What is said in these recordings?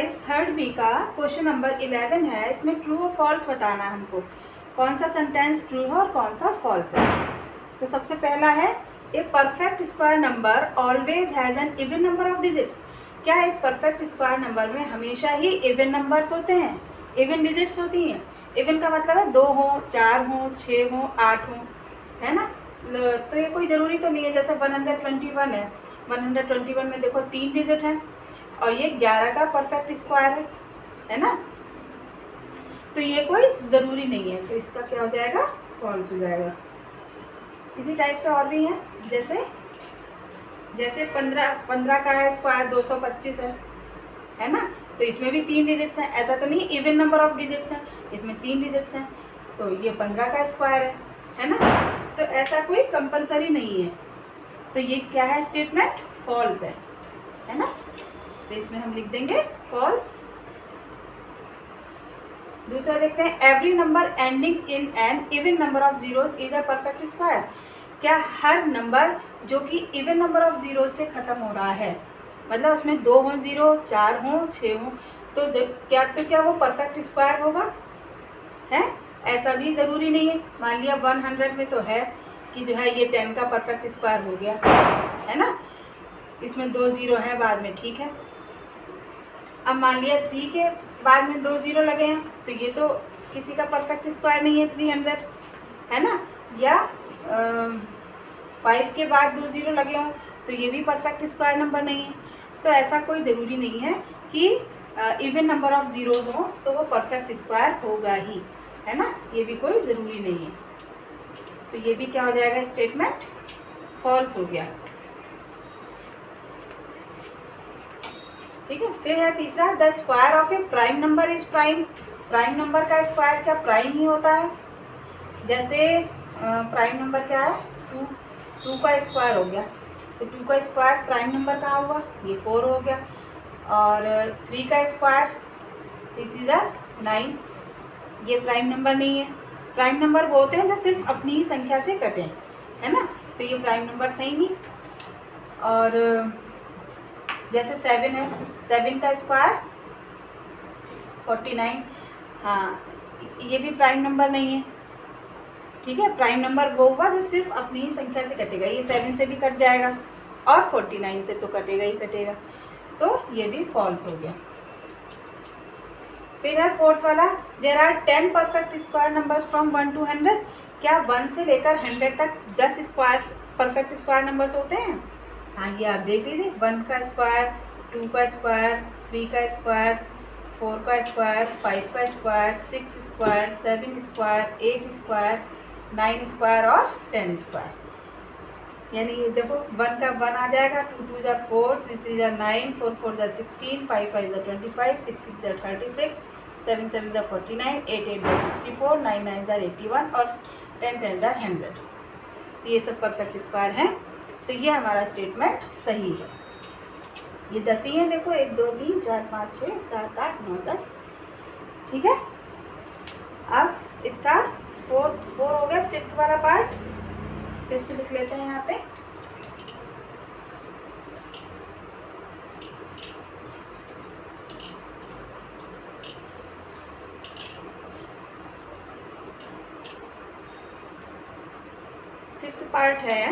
Exercise 3rd B का question number 11 है। इसमें ट्रू और फॉल्स बताना है हमको, कौन सा सेंटेंस ट्रू है और कौन सा फॉल्स है। तो सबसे पहला है, ए perfect square number always has an even number of digits. क्या एक परफेक्ट स्क्वायर नंबर में हमेशा ही इवन नंबर्स होते हैं, इवन डिजिट्स होती हैं। इवन का मतलब है 2 हो, 4 हो, 6 हो, 8 हो, है ना। तो ये कोई ज़रूरी तो नहीं है। जैसे 121 है, 121 में देखो 3 डिजिट हैं और ये 11 का परफेक्ट स्क्वायर है ना। तो ये कोई ज़रूरी नहीं है, तो इसका क्या हो जाएगा, फॉल्स हो जाएगा। इसी टाइप से और भी हैं, जैसे 15 का स्क्वायर 225 है ना। तो इसमें भी 3 डिजिट्स हैं। ऐसा तो नहीं इवन नंबर ऑफ डिजिट्स हैं, इसमें 3 डिजिट्स हैं, तो ये 15 का स्क्वायर है ना। तो ऐसा कोई कंपलसरी नहीं है। तो ये क्या है, स्टेटमेंट फॉल्स है ना। तो इसमें हम लिख देंगे फॉल्स। दूसरा देखते हैं, every number ending in an even number of zeros is a perfect square. क्या हर नंबर जो कि इवन नंबर ऑफ जीरो से ख़त्म हो रहा है, मतलब उसमें 2 हो 0, 4 हो, 6 हो, तो क्या वो परफेक्ट स्क्वायर होगा, है। ऐसा भी ज़रूरी नहीं है। मान लिया 100 में तो है कि जो है ये 10 का परफेक्ट स्क्वायर हो गया, है ना। इसमें 2 0 हैं बाद में, ठीक है। अब मान लिया 3 के बाद में 2 0 लगे हैं, तो ये तो किसी का परफेक्ट स्क्वायर नहीं है 300, है ना। या 5 के बाद 2 0 लगे हों, तो ये भी परफेक्ट स्क्वायर नंबर नहीं है। तो ऐसा कोई ज़रूरी नहीं है कि इवन नंबर ऑफ ज़ीरोज़ हों तो वो परफेक्ट स्क्वायर होगा ही, है ना। ये भी कोई ज़रूरी नहीं है। तो ये भी क्या हो जाएगा, स्टेटमेंट फॉल्स हो गया, ठीक है। फिर है तीसरा, the square of A prime number is prime. Prime number का स्क्वायर क्या प्राइम ही होता है। जैसे प्राइम नंबर क्या है, 2 का स्क्वायर हो गया, तो 2 का स्क्वायर प्राइम नंबर कहाँ हुआ, ये 4 हो गया। और 3 का स्क्वायर 3 3 9, ये प्राइम नंबर नहीं है। प्राइम नंबर वो होते हैं जो सिर्फ अपनी ही संख्या से कटें, है ना। तो ये प्राइम नंबर सही नहीं। और जैसे 7 है, 7 का स्क्वायर 49, हाँ ये भी प्राइम नंबर नहीं है, ठीक है। प्राइम नंबर वो हुआ जो सिर्फ अपनी ही संख्या से कटेगा। ये 7 से भी कट जाएगा और 49 से तो कटेगा ही कटेगा, तो ये भी फॉल्स हो गया। फिर है 4th वाला, there are 10 perfect square numbers from 1 to 100। क्या 1 से लेकर 100 तक 10 स्क्वायर परफेक्ट स्क्वायर नंबर्स होते हैं। हाँ ये आप देख लीजिए, 1 का स्क्वायर, 2 का स्क्वायर, 3 का स्क्वायर, 4 का स्क्वायर, 5 का square, 6 square, 7 square, 8 square, 9 square और 10 स्क्वायर। यानी ये देखो 1 का 1 आ जाएगा, 2 2 ज़ा 4, 3 3 ज़ा 9, 4 4 ज़ा 16, 5 5 ज़ा 25, 6 6 ज़ा 36, 7 7 ज़ा 49, 8 8 ज़ा 64, 9 9 ज़ा 81 और 10 10 ज़ा 100। तो ये सब परफेक्ट स्क्वायर हैं। तो ये हमारा स्टेटमेंट सही है। ये 10 ही हैं, देखो 1 2 3 4 5 6 7 8 9 10, ठीक है। अब इसका 4 हो गया। 5th वाला पार्ट, 5th लिख लेते हैं यहाँ पे। फिफ्थ पार्ट है,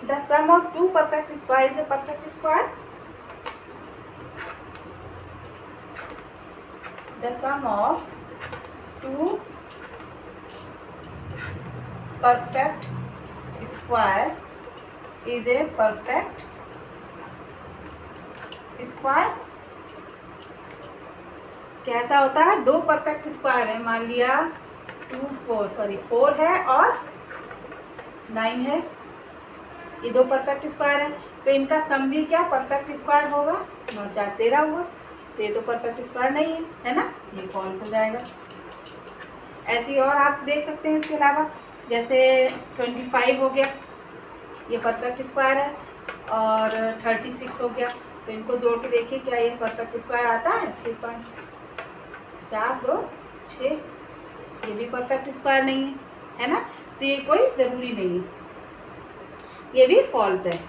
the sum of 2 perfect square is a perfect square. The sum of 2 perfect square is a perfect square. कैसा होता है, 2 परफेक्ट स्क्वायर है, मान लिया 4 है और 9 है, ये 2 परफेक्ट स्क्वायर है, तो इनका सम भी क्या परफेक्ट स्क्वायर होगा। 9 4 13 हुआ, तो ये तो परफेक्ट स्क्वायर नहीं है ना, ये फॉल्स हो जाएगा। ऐसी और आप देख सकते हैं इसके अलावा, जैसे 25 हो गया, ये परफेक्ट स्क्वायर है, और 36 हो गया, तो इनको जोड़ के देखिए क्या ये परफेक्ट स्क्वायर आता है। 6 5 4 2 6, ये भी परफेक्ट स्क्वायर नहीं है ना। तो ये कोई ज़रूरी नहीं है, ये भी फॉल्स है।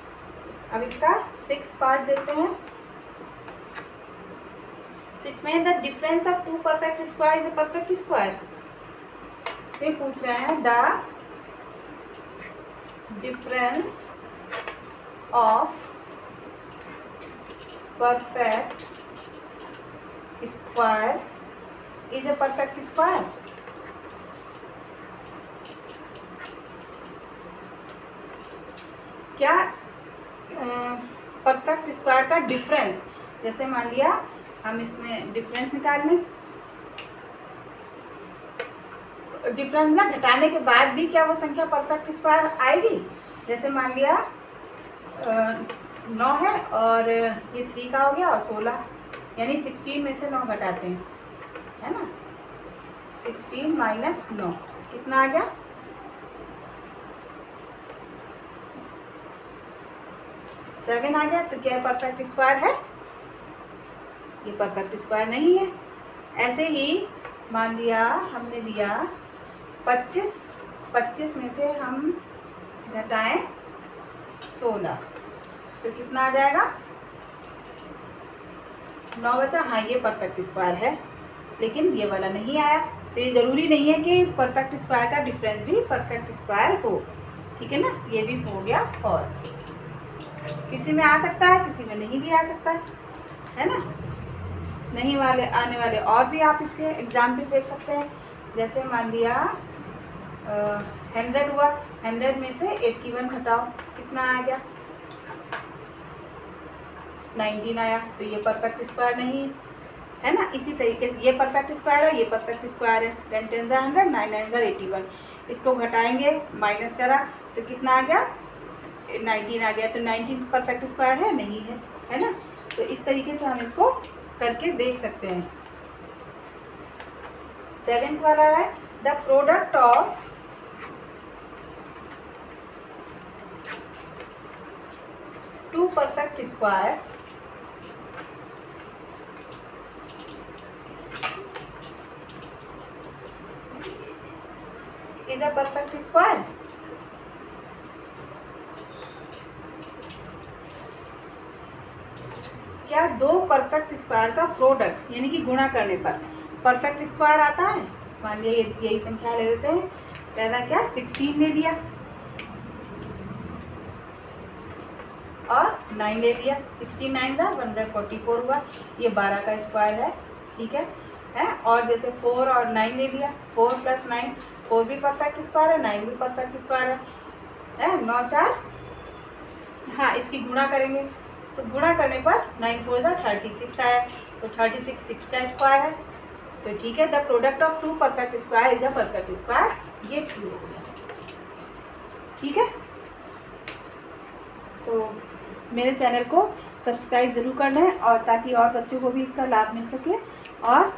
अब इसका 6 पार्ट देते हैं। 6 में the difference of two perfect square is a perfect square. फिर पूछ रहे हैं the difference of perfect square is a perfect square. क्या परफेक्ट स्क्वायर का डिफरेंस, जैसे मान लिया हम इसमें डिफरेंस निकाल लें, डिफरेंस ना घटाने के बाद भी क्या वो संख्या परफेक्ट स्क्वायर आएगी। जैसे मान लिया 9 है और ये 3 का हो गया और 16, यानी 16 में से 9 घटाते हैं, है ना। 16 माइनस 9 कितना आ गया, 7 आ गया। तो क्या परफेक्ट स्क्वायर है? ये परफेक्ट स्क्वायर नहीं है। ऐसे ही मान लिया हमने दिया 25 में से हम घटाएं 16 तो कितना आ जाएगा, 9 बचा। हाँ ये परफेक्ट स्क्वायर है, लेकिन ये वाला नहीं आया। तो ये ज़रूरी नहीं है कि परफेक्ट स्क्वायर का डिफरेंस भी परफेक्ट स्क्वायर हो, ठीक है ना। ये भी हो गया फॉल्स। किसी में आ सकता है, किसी में नहीं भी आ सकता है ना। नहीं वाले आने वाले और भी आप इसके एग्जाम्पल देख सकते हैं। जैसे मान लिया 100 हुआ, 100 में से 81 घटाओ कितना आ गया, 19 आया। तो ये परफेक्ट स्क्वायर नहीं है ना। इसी तरीके से ये परफेक्ट स्क्वायर है, ये परफेक्ट स्क्वायर है। 10 10 100, 9 9 81। इसको घटाएंगे, माइनस करा तो कितना आ गया, 19 आ गया। तो 19 परफेक्ट स्क्वायर है नहीं है ना। तो इस तरीके से हम इसको करके देख सकते हैं। 7th वाला है the product of two perfect squares is a perfect square. क्या दो परफेक्ट स्क्वायर का प्रोडक्ट यानी कि गुणा करने पर परफेक्ट स्क्वायर आता है। मान लिया यही संख्या ले लेते हैं। पहला क्या 16 ले लिया और 9 ले लिया, 16 9 144 हुआ। ये 12 का स्क्वायर है, ठीक है। और जैसे 4 और 9 ले लिया, 4 + 9, 4 भी परफेक्ट स्क्वायर है, 9 भी परफेक्ट स्क्वायर है। 9 4, हाँ इसकी गुणा करेंगे तो गुणा करने पर 9 4 36 आया। तो 36 6 का स्क्वायर है। तो ठीक है, the product of two perfect square is a perfect square. ये ट्रू हो गया, ठीक है। तो मेरे चैनल को सब्सक्राइब ज़रूर करना है और ताकि और बच्चों को भी इसका लाभ मिल सके। और